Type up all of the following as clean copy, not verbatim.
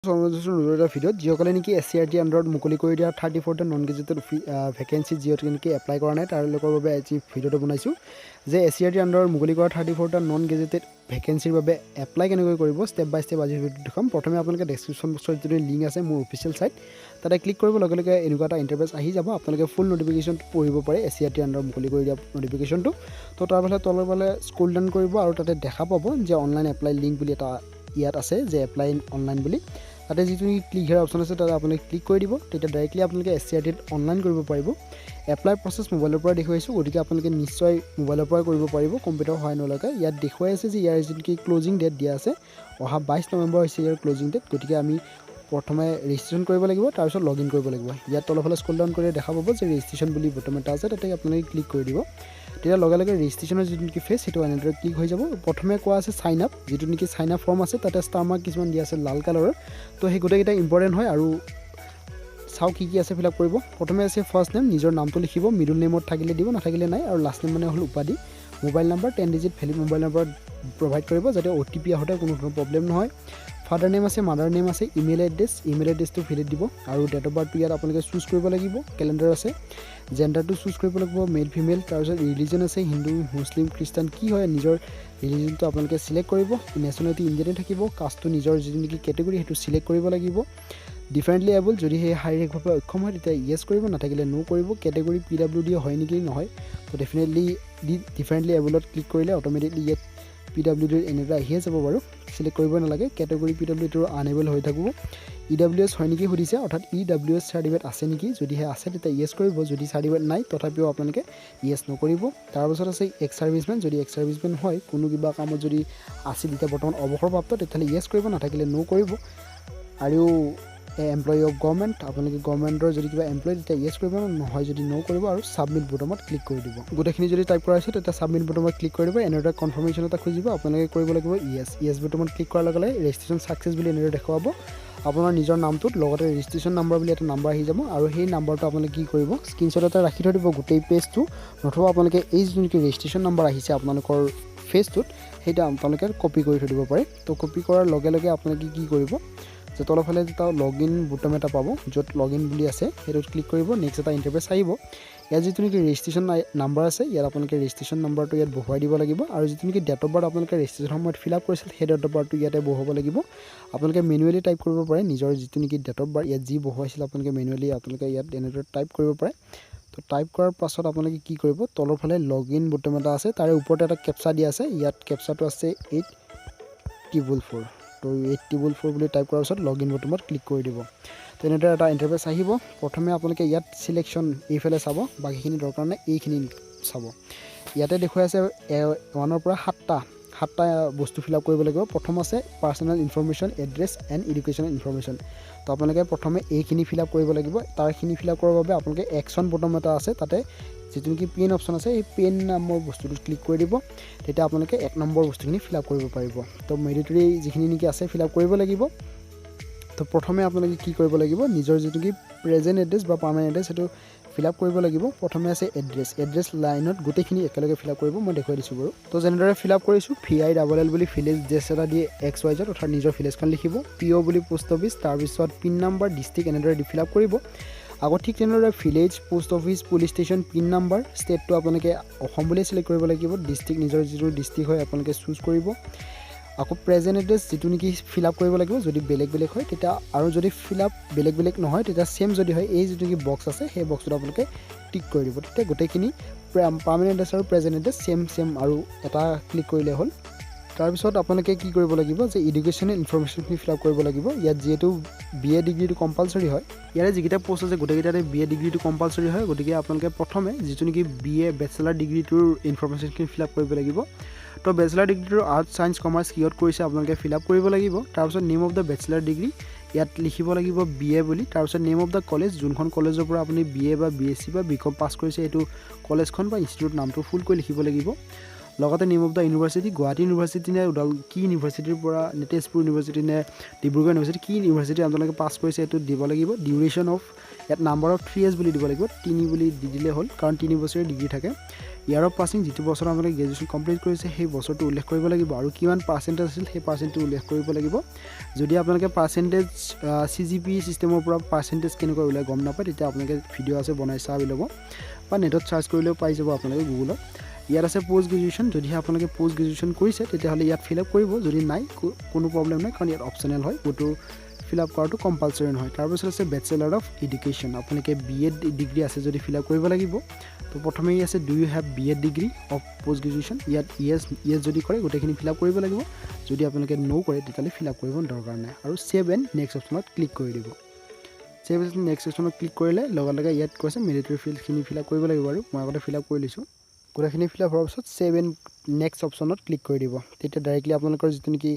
এটা ভিডিঅ'ত যিসকলে নেকি SCRT আণ্ডাৰত মুকলি কৰি দিয়া 34টা নন গেজেটেড ভেকেঞ্চি যিহেতু নেকি এপ্লাই কৰা নাই তেওঁলোকৰ বাবে আজি ভিডিঅ'টো বনাইছোঁ যে SCRT আণ্ডাৰত মুকলি কৰা 34টা নন গেজেটেড ভেকেঞ্চিৰ বাবে এপ্লাই কেনেকৈ কৰিব ষ্টেপ বাই ষ্টেপ আজি ভিডিঅ'টো দেখাম। প্ৰথমে আপোনালোকে ডেছক্ৰিপশ্যন বক্সত যিটো লিংক আছে মোৰ অফিচিয়েল ছাইট তাতে ক্লিক কৰিব লগে লগে এনেকুৱা এটা ইণ্টাৰফেচ আহি যাব। আপোনালোকে ফুল নটিফিকেশ্যনটো পঢ়িব পাৰে SCRT আণ্ডাৰত মুকলি কৰি দিয়া নটিফিকেশ্যনটো। তো তাৰফালে তলৰ ফালে স্ক্ৰল ডাউন কৰিব আৰু তাতে দেখা পাব যে অনলাইন এপ্লাই লিংক বুলি এটা ইয়াত আছে যে এপ্লাই অনলাইন বুলি। তাতে যিটো ক্লিক হেয়াৰ অপশ্যন আছে তাতে আপোনালোকে ক্লিক কৰি দিব। তেতিয়া ডাইৰেক্টলি আপোনালোকে SCRTত অনলাইন কৰিব পাৰিব। এপ্লাই প্ৰচেছ মোবাইলৰ পৰা দেখুৱাইছোঁ, গতিকে আপোনালোকে নিশ্চয় মোবাইলৰ পৰা কৰিব পাৰিব কম্পিউটাৰ সহায় নলগাকে। ইয়াত দেখুৱাই আছে যে ইয়াৰ যিটো ক্লজিং ডেট দিয়া আছে অহা 22 নৱেম্বৰ হৈছে ইয়াৰ ক্লজিং ডেট। গতিকে আমি প্ৰথমে ৰেজিষ্ট্ৰেশ্যন কৰিব লাগিব, তাৰপিছত লগ ইন কৰিব লাগিব। ইয়াত তলফালে স্ক্ৰল ডাউন কৰি দেখা পাব যে ৰেজিষ্ট্ৰেশ্যন বুলি বটম এটা আছে, তাতে আপোনালোকে ক্লিক কৰি দিব। তেতিয়া লগে লগে ৰেজিষ্ট্ৰেশ্যনৰ যিটো নেকি ফেজ সেইটো এনেদৰে ক্লিক হৈ যাব। প্ৰথমে কোৱা আছে চাইন আপ, যিটো নেকি চাইন আপ ফৰ্ম আছে তাতে ষ্টাৰ মাৰ্ক কিছুমান দিয়া আছে লাল কালাৰৰ। তো সেই গোটেইকেইটা ইম্পৰ্টেণ্ট হয় আৰু চাওঁ কি আছে ফিল আপ কৰিব। প্ৰথমে আছে ফাৰ্ষ্ট নেম, নিজৰ নামটো লিখিব, মিডল নেমত থাকিলে দিব, নাথাকিলে নাই, আৰু লাষ্ট নেম মানে হ'ল উপাধি। Mobile number 10 digit valid mobile number provide কৰিব যাতে OTP আহোঁতে কোনো ধৰণৰ প্ৰব্লেম নহয়। ফাদাৰ নেম আছে, মাদাৰ নেম আছে, ইমেইল এড্ৰেছটো ফিল দিব আৰু ডেট অফ বাৰ্থটো ইয়াত আপোনালোকে চুজ কৰিব লাগিব। কেলেণ্ডাৰ আছে, জেণ্ডাৰটো চুজ কৰিব লাগিব, মেল ফিমেল। তাৰপিছত ৰিলিজন আছে, হিন্দু মুছলিম খ্ৰীষ্টান কি হয় নিজৰ ৰিলিজনটো আপোনালোকে চিলেক্ট কৰিব। নেশ্যনেলিটি ইণ্ডিয়ানে থাকিব, কাষ্টটো নিজৰ যিটো নেকি কেটেগৰী সেইটো চিলেক্ট কৰিব লাগিব। ডিফাৰেণ্টলি এবল, যদি সেই শাৰীৰিকভাৱে অক্ষম হয় তেতিয়া য়েছ কৰিব, নাথাকিলে নো কৰিব। কেটেগৰী PWD হয় নেকি নহয়, তো ডেফিনেটলি ডিফাৰেণ্টলি এবলত ক্লিক কৰিলে অট'মেটিকলি ইয়াত PWD এনেদৰে আহিয়ে যাব বাৰু, চিলেক্ট কৰিব নালাগে। কেটেগৰী PWD আনএবল হৈ থাকিব। EWS হয় নেকি সুধিছে, অৰ্থাৎ EWS চাৰ্টিফিকেট আছে নেকি, যদিহে আছে তেতিয়া য়েছ কৰিব, যদি চাৰ্টিফিকেট নাই তথাপিও আপোনালোকে য়েছ নকৰিব। তাৰপাছত আছে এক্স ছাৰ্ভিচমেন, যদি এক্স ছাৰ্ভিচমেন হয় কোনো কিবা কামত যদি আছিল এতিয়া বৰ্তমান অৱসৰপ্ৰাপ্ত তেতিয়াহ'লে য়েছ কৰিব, নাথাকিলে নো কৰিব। আৰু এমপ্লয়ী অফ গভৰ্ণমেণ্ট, আপোনালোকে গভৰ্ণমেণ্টৰ যদি কিবা এমপ্লয়ী তেতিয়া য়েছ কৰিব, নহয় যদি নো কৰিব আৰু ছাবমিট বটমত ক্লিক কৰি দিব। গোটেইখিনি যদি টাইপ কৰা আছে তেতিয়া ছাবমিট বটমত ক্লিক কৰি দিব। এনেদৰে কনফাৰ্মেশ্যন এটা খুজিব, আপোনালোকে কৰিব লাগিব য়েছ বটমত ক্লিক কৰাৰ লগে লগে ৰেজিষ্ট্ৰেশ্যন ছাকচেছ বুলি এনেদৰে দেখুৱাব। আপোনাৰ নিজৰ নামটোত লগতে ৰেজিষ্ট্ৰেশ্যন নাম্বাৰ বুলি এটা নাম্বাৰ আহি যাব আৰু সেই নাম্বাৰটো আপোনালোকে কি কৰিব স্ক্ৰীনশ্বট এটা ৰাখি থৈ দিব গোটেই পেজটো, নতুবা আপোনালোকে এই যিটো নেকি ৰেজিষ্ট্ৰেশ্যন নাম্বাৰ আহিছে আপোনালোকৰ ফেজটোত সেইটো আপোনালোকে কপি কৰি থৈ দিব পাৰে। তো কপি কৰাৰ লগে লগে আপোনালোকে কি কৰিব যে তলফালে এটা লগ ইন বুটাম এটা পাব, য'ত লগ ইন বুলি আছে সেইটোত ক্লিক কৰিব। নেক্সট এটা ইণ্টাৰফেচ আহিব, ইয়াত যিটো নেকি ৰেজিষ্ট্ৰেশ্যন নাম্বাৰ আছে ইয়াত আপোনালোকে ৰেজিষ্ট্ৰেশ্যন নাম্বাৰটো ইয়াত বহুৱাই দিব লাগিব আৰু যিটো নেকি ডেট অফ বাৰ্থ আপোনালোকে ৰেজিষ্ট্ৰেশ্যন সময়ত ফিল আপ কৰিছিল সেই ডেট অফ বাৰ্থটো ইয়াতে বহুৱাব লাগিব। আপোনালোকে মেনুৱেলি টাইপ কৰিব পাৰে নিজৰ যিটো নেকি ডেট অফ বাৰ্থ ইয়াত যি বহুৱাইছিল আপোনালোকে মেনুৱেলি আপোনালোকে ইয়াত এনেদৰে টাইপ কৰিব পাৰে। তো টাইপ কৰাৰ পাছত আপোনালোকে কি কৰিব, তলৰ ফালে লগ ইন বুটাম এটা আছে, তাৰে ওপৰতে এটা কেপচা দিয়া আছে, ইয়াত কেপচাটো আছে 844। তো 844 বুলি টাইপ কৰাৰ পিছত লগ ইন বটমত ক্লিক কৰি দিব। তেনেদৰে এটা ইণ্টাৰফেচ আহিব। প্ৰথমে আপোনালোকে ইয়াত চিলেকশ্যন এইফালে চাব, বাকীখিনি দৰকাৰ নাই, এইখিনি চাব। ইয়াতে দেখুৱাই আছে 1ৰ পৰা 7টা বস্তু ফিল আপ কৰিব লাগিব। প্ৰথম আছে personal information, address and educational information. তো আপোনালোকে প্ৰথমে এইখিনি ফিল আপ কৰিব লাগিব। তাৰখিনি ফিল আপ কৰাৰ বাবে আপোনালোকে একশ্যন বটম এটা আছে, তাতে যিটো নেকি পেন অপশ্যন আছে সেই পেন নামৰ বস্তুটোত ক্লিক কৰি দিব। তেতিয়া আপোনালোকে 1 নম্বৰ বস্তুখিনি ফিল আপ কৰিব পাৰিব। তো মেডিটৰী যিখিনি নেকি আছে ফিল আপ কৰিব লাগিব। তো প্ৰথমে আপোনালোকে কি কৰিব লাগিব, নিজৰ যিটো কি প্ৰেজেণ্ট এড্ৰেছ বা পাৰ্মানেণ্ট এড্ৰেছ সেইটো ফিল আপ কৰিব লাগিব। প্ৰথমে আছে এড্ৰেছ লাইনত গোটেইখিনি একেলগে ফিল আপ কৰিব, মই দেখুৱাই দিছোঁ বাৰু। তো যেনেদৰে ফিল আপ কৰিছোঁ VILL বুলি ভিলেজ ড্ৰেছ এটা দিয়ে XYZ, অৰ্থাৎ নিজৰ ভিলেজখন লিখিব। PO বুলি পোষ্ট অফিচ, তাৰপিছত পিন নাম্বাৰ, ডিষ্ট্ৰিক্ট এনেদৰে দি ফিল আপ কৰিব। আকৌ ঠিক তেনেদৰে village, post office, police station, pin number, ষ্টেটটো আপোনালোকে অসম বুলিয়ে চিলেক্ট কৰিব লাগিব। ডিষ্ট্ৰিক্ট নিজৰ যিটো ডিষ্ট্ৰিক্ট হয় আপোনালোকে চুজ কৰিব। আকৌ প্ৰেজেণ্ট এড্ৰেছ যিটো নেকি ফিল আপ কৰিব লাগিব, যদি বেলেগ হয় তেতিয়া, আৰু যদি ফিল আপ বেলেগ নহয় তেতিয়া ছেম যদি হয় এই যিটো নেকি বক্স আছে সেই বক্সটো আপোনালোকে টিক কৰি দিব। তেতিয়া গোটেইখিনি পাৰ্মানেণ্ট এড্ৰেছ আৰু প্ৰেজেণ্ট এড্ৰেছ ছেম আৰু এটা ক্লিক কৰিলে হ'ল। তাৰপিছত আপোনালোকে কি কৰিব লাগিব যে এডুকেশ্যনেল ইনফৰমেশ্যনখিনি ফিল আপ কৰিব লাগিব। ইয়াত যিহেতু BA ডিগ্ৰীটো কম্পালচৰি হয়, ইয়াৰে যিকেইটা পষ্ট আছে গোটেইকেইটাতে BA ডিগ্ৰীটো কম্পালচৰি হয়, গতিকে আপোনালোকে প্ৰথমে যিটো নেকি BA বেচেলাৰ ডিগ্ৰীটোৰ ইনফৰমেশ্যনখিনি ফিল আপ কৰিব লাগিব। তো বেচেলাৰ ডিগ্ৰীটোৰ আৰ্টছ, ছায়েন্স, কমাৰ্চ কিহত কৰিছে আপোনালোকে ফিল আপ কৰিব লাগিব। তাৰপিছত name of the bachelor degree ইয়াত লিখিব লাগিব BA বুলি। তাৰপিছত নেম অফ দ্য কলেজ, যোনখন কলেজৰ পৰা আপুনি BA বা BSc বা BCom পাছ কৰিছে সেইটো কলেজখন বা ইনষ্টিটিউট নামটো ফুলকৈ লিখিব লাগিব। লগতে name of the university Guwahati university নে কি ইউনিভাৰ্চিটিৰ পৰা নে তেজপুৰ ইউনিভাৰ্চিটি নে ডিব্ৰুগড় ইউনিভাৰ্চিটি কি ইউনিভাৰ্চিটি আপোনালোকে পাছ কৰিছে এইটো দিব লাগিব ডিউৰেশ্যন অফ ইয়াত নাম্বাৰ অফ 3 years বুলি দিব লাগিব 3 বুলি দি দিলে হ'ল কাৰণ 3 বছৰৰ ডিগ্ৰী থাকে ইয়াৰ অফ পাছিং যিটো বছৰ আপোনালোকে গ্ৰেজুৱেশ্যন কমপ্লিট কৰিছে সেই বছৰটো উল্লেখ কৰিব লাগিব আৰু কিমান পাৰ্চেণ্টেজ আছিল সেই পাৰ্চেণ্টেজ উল্লেখ কৰিব লাগিব যদি আপোনালোকে পাৰ্চেণ্টেজ CGPA চিষ্টেমৰ পৰা পাৰ্চেণ্টেজ কেনেকৈ ওলাই গম নাপায় তেতিয়া আপোনালোকে ভিডিঅ' আছে বনাই চাই ল'ব বা নেটত চাৰ্চ কৰিলেও পাই যাব আপোনালোকে গুগলত ইয়াত আছে পোষ্ট গ্ৰেজুৱেশ্যন যদিহে আপোনালোকে পোষ্ট গ্ৰেজুৱেশ্যন কৰিছে তেতিয়াহ'লে ইয়াত ফিল আপ কৰিব যদি নাই কোনো প্ৰব্লেম নাই কাৰণ ইয়াত অপশ্যনেল হয় ক'তো ফিল আপ কৰাটো কম্পালচৰি নহয় তাৰপিছত আছে বেচেলাৰ অফ এডুকেশ্যন আপোনালোকে BEd ডিগ্ৰী আছে যদি ফিল আপ কৰিব লাগিব তো প্ৰথমেই আছে do you have BEd degree of post graduation ইয়াত ইয়েছ যদি কৰে গোটেইখিনি ফিল আপ কৰিব লাগিব যদি আপোনালোকে নো কৰে তেতিয়াহ'লে ফিল আপ কৰিব দৰকাৰ নাই আৰু ছেভ এণ্ড নেক্সট অপশ্যনত ক্লিক কৰি দিব ছেভ এণ্ড নেক্সট অপশ্যনত ক্লিক কৰিলে লগে লগে ইয়াত কৈছে মেৰিটৰী ফিল্ডখিনি ফিল আপ কৰিব লাগিব আৰু মই আগতে ফিল আপ কৰি লৈছোঁ গোটেইখিনি ফিল আপ হোৱাৰ পিছত ছেভ এণ্ড নেক্সট অপশ্যনত ক্লিক কৰি দিব তেতিয়া ডাইৰেক্টলি আপোনালোকৰ যিটো নেকি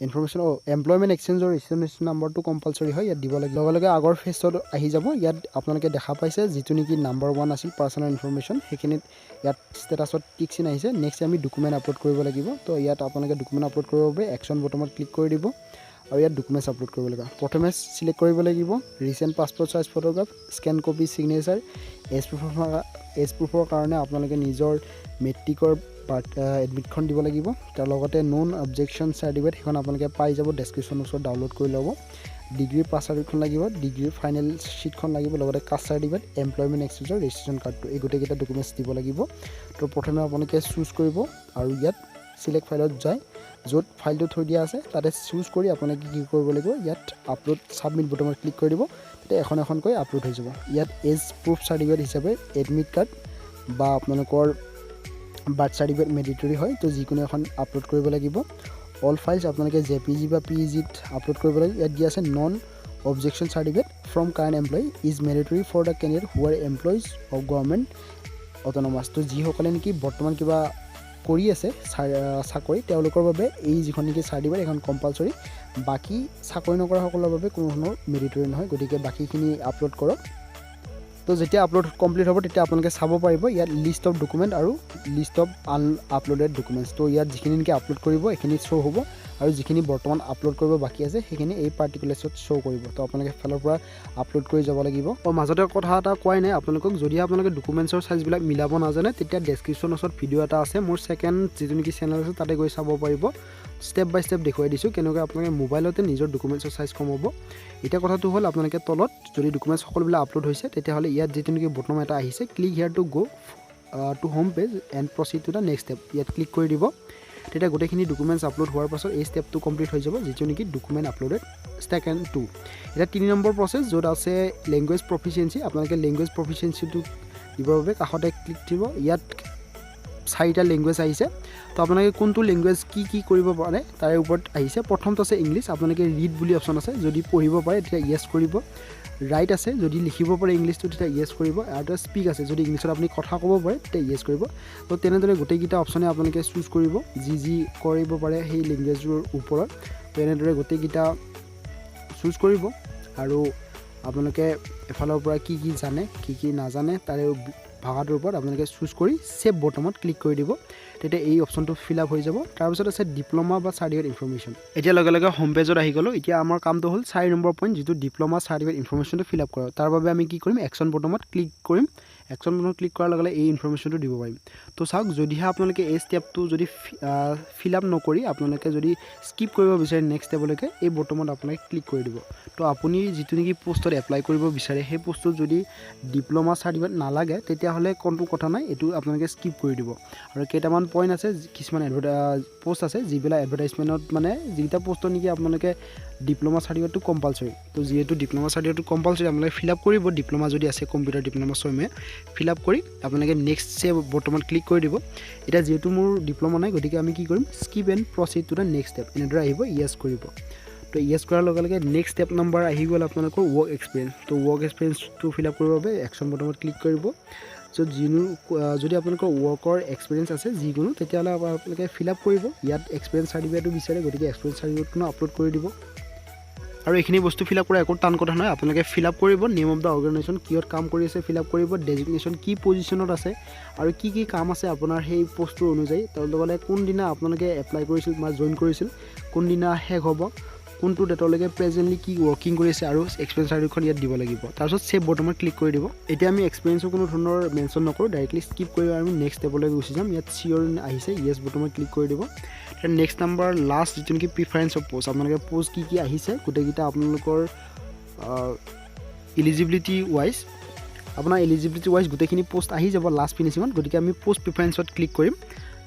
ইনফৰমেশ্যন এমপ্লয়মেণ্ট এক্সচেঞ্জৰ ৰেজিষ্ট্ৰেশ্যন নাম্বাৰটো কম্পালচৰি হয় ইয়াত দিব লাগে লগে লগে আগৰ ফেজত আহি যাব ইয়াত আপোনালোকে দেখা পাইছে যিটো নেকি নাম্বাৰ 1 আছিল পাৰ্চনেল ইনফৰমেশ্যন সেইখিনিত ইয়াত ষ্টেটাছত টিক চিন আহিছে নেক্সট আমি ডকুমেণ্ট আপলোড কৰিব লাগিব তো ইয়াত আপোনালোকে ডকুমেণ্ট আপলোড কৰিবৰ বাবে একশ্যন বটনত ক্লিক কৰি দিব আৰু ইয়াত ডকুমেণ্টছ আপলোড কৰিব লাগিব প্ৰথমে চিলেক্ট কৰিব লাগিব recent passport size photograph scan copy signature age প্ৰুফৰ কাৰণে আপোনালোকে নিজৰ মেট্ৰিকৰ এডমিটখন দিব লাগিব তাৰ লগতে নন অবজেকশ্যন চাৰ্টিফিকেট সেইখন আপোনালোকে পাই যাব ডেছক্ৰিপশ্যনৰ ওচৰত ডাউনলোড কৰি ল'ব ডিগ্ৰীৰ পাছ চাৰ্টিফিকেটখন লাগিব ডিগ্ৰীৰ ফাইনেল শ্বীটখন লাগিব লগতে কাষ্ট চাৰ্টিফিকেট এমপ্লয়মেণ্ট এক্সচেঞ্জৰ ৰেজিষ্ট্ৰেশ্যন কাৰ্ডটো এই গোটেইকেইটা ডকুমেণ্টছ দিব লাগিব তো প্ৰথমে আপোনালোকে চুজ কৰিব আৰু ইয়াত চিলেক্ট ফাইলত যায় য'ত ফাইলটো থৈ দিয়া আছে তাতে চুজ কৰি আপোনালোকে কি কৰিব লাগিব ইয়াত আপলোড ছাবমিট বটনত ক্লিক কৰি দিব তেতিয়া এখন এখনকৈ আপলোড হৈ যাব ইয়াত এজ প্ৰুফ চাৰ্টিফিকেট হিচাপে এডমিট কাৰ্ড বা আপোনালোকৰ বাৰ্থ চাৰ্টিফিকেট মেডিটৰী হয় তো যিকোনো এখন আপলোড কৰিব লাগিব অল ফাইলছ আপোনালোকে JPG বা PEGত আপলোড কৰিব লাগিব ইয়াত দিয়া আছে non objection certificate from current employee is mandatory for the candidate who are employees of government autonomous তো যিসকলে নেকি বৰ্তমান কিবা কৰি আছে চাকৰি তেওঁলোকৰ বাবে এই যিখন নেকি চাৰ্টিফিকেট এখন কম্পালচৰি বাকী চাকৰি নকৰাসকলৰ বাবে কোনো ধৰণৰ মেডিটৰী নহয় গতিকে বাকীখিনি আপলোড কৰক তো যেতিয়া আপলোড কমপ্লিট হ'ব তেতিয়া আপোনালোকে চাব পাৰিব ইয়াত লিষ্ট অফ ডকুমেণ্ট আৰু লিষ্ট অফ আনআপলোডেড ডকুমেণ্টছ তো ইয়াত যিখিনি নেকি আপলোড কৰিব এইখিনি শ্ব' হ'ব আৰু যিখিনি বৰ্তমান আপলোড কৰিব বাকী আছে সেইখিনি এই পাৰ্টিকুলাৰ্ছত শ্ব' কৰিব তো আপোনালোকে ফালৰ পৰা আপলোড কৰি যাব লাগিব আৰু মাজতে কথা এটা কোৱাই নাই আপোনালোকক যদি আপোনালোকে ডকুমেণ্টছৰ চাইজবিলাক মিলাব নাজানে তেতিয়া ডেছক্ৰিপশ্যনৰ ওচৰত ভিডিঅ' এটা আছে মোৰ ছেকেণ্ড যিটো নেকি চেনেল আছে তাতে গৈ চাব পাৰিব ষ্টেপ বাই ষ্টেপ দেখুৱাই দিছোঁ কেনেকৈ আপোনালোকে মোবাইলতে নিজৰ ডকুমেণ্টছৰ চাইজ কমাব এতিয়া কথাটো হ'ল আপোনালোকে তলত যদি ডকুমেণ্টছ সকলোবিলাক আপলোড হৈছে তেতিয়াহ'লে ইয়াত যিটো নেকি বটন এটা আহিছে click here to go' to home page and proceed to the next step ইয়াত ক্লিক কৰি দিব তেতিয়া গোটেইখিনি ডকুমেণ্টছ আপলোড হোৱাৰ পাছত এই ষ্টেপটো কমপ্লিট হৈ যাব যিটো নেকি ডকুমেণ্ট আপলোডেড ছেকেণ্ড 2 এতিয়া 3 নম্বৰ প্ৰচেছ য'ত আছে লেংগুৱেজ প্ৰফিচিয়েঞ্চি আপোনালোকে লেংগুৱেজ প্ৰফিচিয়েঞ্চিটো দিবৰ বাবে কাষতে ক্লিক দিব ইয়াত 4টা লেংগুৱেজ আহিছে তো আপোনালোকে কোনটো লেংগুৱেজ কি কৰিব পাৰে তাৰে ওপৰত আহিছে প্ৰথমটো আছে ইংলিছ আপোনালোকে ৰিড বুলি অপশ্যন আছে যদি পঢ়িব পাৰে তেতিয়া য়েছ কৰিব ৰাইট আছে যদি লিখিব পাৰে ইংলিছটো তেতিয়া য়েছ কৰিব আৰু এটা স্পীক আছে যদি ইংলিছত আপুনি কথা ক'ব পাৰে তেতিয়া য়েছ কৰিব তো তেনেদৰে গোটেইকেইটা অপশ্যনে আপোনালোকে চুজ কৰিব যি কৰিব পাৰে সেই লেংগুৱেজৰ ওপৰত তো এনেদৰে গোটেইকেইটা চুজ কৰিব আৰু আপোনালোকে এফালৰ পৰা কি জানে কি নাজানে তাৰে ভাষাটোৰ ওপৰত আপোনালোকে চুজ কৰি ছেভ বটনত ক্লিক কৰি দিব তেতিয়া এই অপশ্যনটো ফিল আপ হৈ যাব তাৰপিছত আছে ডিপ্ল'মা বা চাৰ্টিফিকেট ইনফৰমেশ্যন এতিয়া লগে লগে হোম পেজত আহি গ'লোঁ এতিয়া আমাৰ কামটো হ'ল 4 নম্বৰ পইণ্ট যিটো ডিপ্ল'মা চাৰ্টিফিকেট ইনফৰমেশ্যনটো ফিল আপ কৰা তাৰ বাবে আমি কি কৰিম একশ্যন বটনত ক্লিক কৰিম একশ্যন বটনত ক্লিক কৰাৰ লগে লগে এই ইনফৰমেশ্যনটো দিব পাৰিম তো চাওক যদিহে আপোনালোকে এই ষ্টেপটো যদি ফিল আপ নকৰি আপোনালোকে যদি স্কিপ কৰিব বিচাৰে নেক্সট ষ্টেপলৈকে এই বটনত আপোনালোকে ক্লিক কৰি দিব তো আপুনি যিটো নেকি পষ্টত এপ্লাই কৰিব বিচাৰে সেই পষ্টত যদি ডিপ্ল'মা চাৰ্টিফিকেট নালাগে তেতিয়াহ'লে কোনো কথা নাই এইটো আপোনালোকে স্কিপ কৰি দিব আৰু কেইটামান পইণ্ট আছে কিছুমান পোষ্ট আছে যিবিলাক এডভাৰটাইজমেণ্টত মানে যিকেইটা পোষ্টত নেকি আপোনালোকে ডিপ্ল'মা চাৰ্টিফিকেটটো কম্পালচৰি তো যিহেতু ডিপ্ল'মা চাৰ্টিফিকেটটো কম্পালচৰি আপোনালোকে ফিল আপ কৰিব ডিপ্ল'মা যদি আছে কম্পিউটাৰ ডিপ্ল'মা ছয়মে ফিল আপ কৰি আপোনালোকে নেক্সট ষ্টেপ বৰ্তমান ক্লিক কৰি দিব এতিয়া যিহেতু মোৰ ডিপ্ল'মা নাই গতিকে আমি কি কৰিম skip and proceed to the next step এনেদৰে আহিব য়েছ কৰিব তো য়েছ কৰাৰ লগে লগে নেক্সট ষ্টেপ নম্বৰ আহি গ'ল আপোনালোকৰ ৱৰ্ক এক্সপিৰিয়েঞ্চ তো ৱৰ্ক এক্সপিৰিয়েঞ্চটো ফিল আপ কৰিবৰ বাবে একশ্যন বটনত ক্লিক কৰিব চ' যদি আপোনালোকৰ ৱৰ্কৰ এক্সপিৰিয়েঞ্চ আছে যিকোনো তেতিয়াহ'লে আপোনালোকে ফিল আপ কৰিব ইয়াত এক্সপিৰিয়েঞ্চ চাৰ্টিফিকেটটো বিচাৰে গতিকে এক্সপিৰিয়েঞ্চ চাৰ্টিফিকেটখনো আপলোড কৰি দিব আৰু এইখিনি বস্তু ফিল আপ কৰা একো টান কথা নহয় আপোনালোকে ফিল আপ কৰিব নেম অফ দ্য অৰ্গেনাইজেশ্যন কিহত কাম কৰি আছে ফিল আপ কৰিব ডেজিগনেশ্যন কি পজিশ্যনত আছে আৰু কি কাম আছে আপোনাৰ সেই পোষ্টটোৰ অনুযায়ী তাৰ লগতে কোনদিনা আপোনালোকে এপ্লাই কৰিছিল বা জইন কৰিছিল কোনদিনা শেষ হ'ব কোনটো ডেটলৈকে প্ৰেজেণ্টলি কি ৱৰ্কিং কৰি আছে আৰু এক্সপিৰিয়েঞ্চ চাৰ্টিফিকেটখন ইয়াত দিব লাগিব তাৰপিছত ছেভ বটমত ক্লিক কৰি দিব এতিয়া আমি এক্সপিৰিয়েঞ্চৰ কোনো ধৰণৰ মেনশ্যন নকৰোঁ ডাইৰেক্টলি স্কিপ কৰি আমি নেক্সট ষ্টেপলৈ গুচি যাম ইয়াত চিয়'ৰ আহিছে য়েছ বটমত ক্লিক কৰি দিব নেক্সট নাম্বাৰ লাষ্ট যিটো নেকি প্ৰিফাৰেঞ্চ অফ পোষ্ট আপোনালোকে পোষ্ট কি আহিছে গোটেইকেইটা আপোনালোকৰ এলিজিবিলিটি ৱাইজ আপোনাৰ এলিজিবিলিটি ৱাইজ গোটেইখিনি পোষ্ট আহি যাব লাষ্ট ফিনিচিঙত গতিকে আমি পোষ্ট প্ৰিফাৰেঞ্চত ক্লিক কৰিম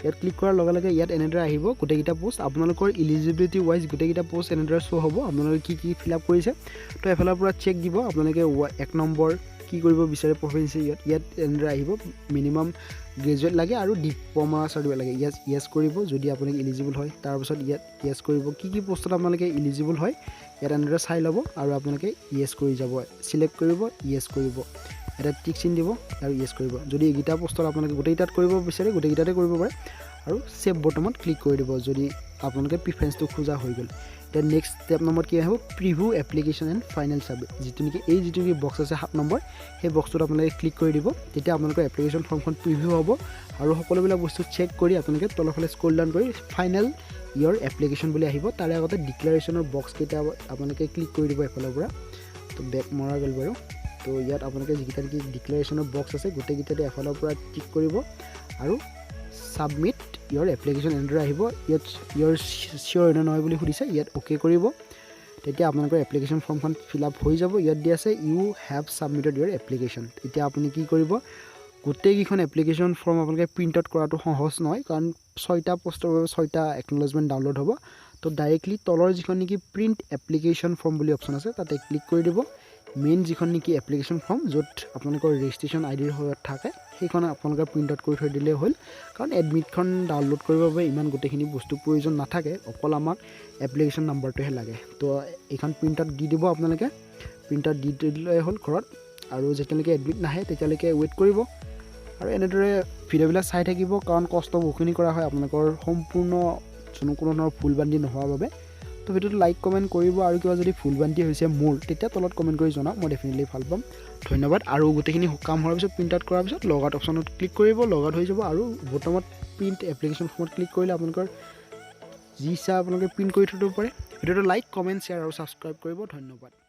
ইয়াত ক্লিক কৰাৰ লগে লগে ইয়াত এনেদৰে আহিব গোটেইকেইটা পোষ্ট আপোনালোকৰ এলিজিবিলিটি ৱাইজ গোটেইকেইটা পোষ্ট এনেদৰে শ্ব' হ'ব আপোনালোকে কি ফিল আপ কৰিছে তো এফালৰ পৰা চেক দিব আপোনালোকে 1 নম্বৰ কি কৰিব বিচাৰে প্ৰফেঞ্চি ইয়াত এনেদৰে আহিব মিনিমাম গ্ৰেজুৱেট লাগে আৰু ডিপ্ল'মা চাৰ্টিফিকেট লাগে য়েছ কৰিব যদি আপোনালোকে এলিজিবল হয় তাৰপিছত ইয়াত য়েছ কৰিব কি পোষ্টত আপোনালোকে এলিজিবল হয় ইয়াত এনেদৰে চাই ল'ব আৰু আপোনালোকে য়েছ কৰি যাব চিলেক্ট কৰিব য়েছ কৰিব এটা টিক চিন দিব আৰু য়েছ কৰিব যদি এইকেইটা পোষ্টত আপোনালোকে গোটেইকেইটাত কৰিব বিচাৰে গোটেইকেইটাতে কৰিব পাৰে আৰু ছেভ বটমত ক্লিক কৰি দিব যদি আপোনালোকে প্ৰিফাৰেঞ্চটো খোজা হৈ গ'ল এতিয়া নেক্সট ষ্টেপ নম্বৰত কি আহিব preview application and final submit যিটো নেকি বক্স আছে 7 নম্বৰ সেই বক্সটোত আপোনালোকে ক্লিক কৰি দিব তেতিয়া আপোনালোকৰ এপ্লিকেশ্যন ফৰ্মখন প্ৰিভিউ হ'ব আৰু সকলোবিলাক বস্তু চেক কৰি আপোনালোকে তলৰফালে স্ক্ৰল ডাউন কৰি ফাইনেল ইয়ৰ এপ্লিকেশ্যন বুলি আহিব তাৰে আগতে ডিক্লাৰেশ্যনৰ বক্সকেইটা আপোনালোকে ক্লিক কৰি দিব এফালৰ পৰা তো বেক মৰা গ'ল বাৰু তো ইয়াত আপোনালোকে যিকেইটা নেকি ডিক্লাৰেশ্যনৰ বক্স আছে গোটেইকেইটাতে এফালৰ পৰা টিক কৰিব আৰু ছাবমিট ইয়ৰ এপ্লিকেশ্যন এনেদৰে আহিব ইয়াত ইয়ৰ চিয়'ৰ নে নহয় বুলি সুধিছে ইয়াত অ'কে কৰিব তেতিয়া আপোনালোকৰ এপ্লিকেশ্যন ফৰ্মখন ফিল আপ হৈ যাব ইয়াত দি আছে you have submitted your application এতিয়া আপুনি কি কৰিব গোটেইকেইখন এপ্লিকেশ্যন ফৰ্ম আপোনালোকে প্ৰিণ্ট আউট কৰাটো সহজ নহয় কাৰণ 6টা পোষ্টৰ বাবে 6টা একনলেজমেণ্ট ডাউনলোড হ'ব তো ডাইৰেক্টলি তলৰ যিখন নেকি প্ৰিণ্ট এপ্লিকেশ্যন ফৰ্ম বুলি অপশ্যন আছে তাতে ক্লিক কৰি দিব মেইন যিখন নেকি এপ্লিকেশ্যন ফৰ্ম য'ত আপোনালোকৰ ৰেজিষ্ট্ৰেশ্যন আইডিৰ সহায়ত থাকে সেইখন আপোনালোকে প্ৰিণ্ট আউট কৰি থৈ দিলেই হ'ল কাৰণ এডমিটখন ডাউনলোড কৰিবৰ বাবে ইমান গোটেইখিনি বস্তু প্ৰয়োজন নাথাকে অকল আমাক এপ্লিকেশ্যন নাম্বাৰটোহে লাগে তো এইখন প্ৰিণ্ট আউট দি দিব আপোনালোকে প্ৰিণ্ট আউট দি দিলে হ'ল ঘৰত আৰু যেতিয়ালৈকে এডমিট নাহে তেতিয়ালৈকে ৱেইট কৰিব আৰু এনেদৰে ভিডিঅ'বিলাক চাই থাকিব কাৰণ কষ্ট বহুখিনি কৰা হয় আপোনালোকৰ সম্পূৰ্ণ কোনো ধৰণৰ ভুলবান্ধি নোহোৱাৰ বাবে তো ভিডিঅ'টো লাইক কমেণ্ট কৰিব আৰু কিবা যদি ভুলবান্ধি হৈছে মোৰ তেতিয়া তলত কমেণ্ট কৰি জনাওক মই ডেফিনেটলি ভাল পাম ধন্যবাদ আৰু গোটেইখিনি কাম হোৱাৰ পিছত প্ৰিণ্ট আউট কৰাৰ পিছত লগ আউট অপশ্যনত ক্লিক কৰিব লগ আউট হৈ যাব আৰু বটমত প্ৰিণ্ট এপ্লিকেশ্যন ফৰ্মত ক্লিক কৰিলে আপোনালোকৰ যি ইচ্ছা আপোনালোকে প্ৰিণ্ট কৰি থৈ দিব পাৰে ভিডিঅ'টো লাইক কমেণ্ট শ্বেয়াৰ আৰু ছাবস্ক্ৰাইব কৰিব ধন্যবাদ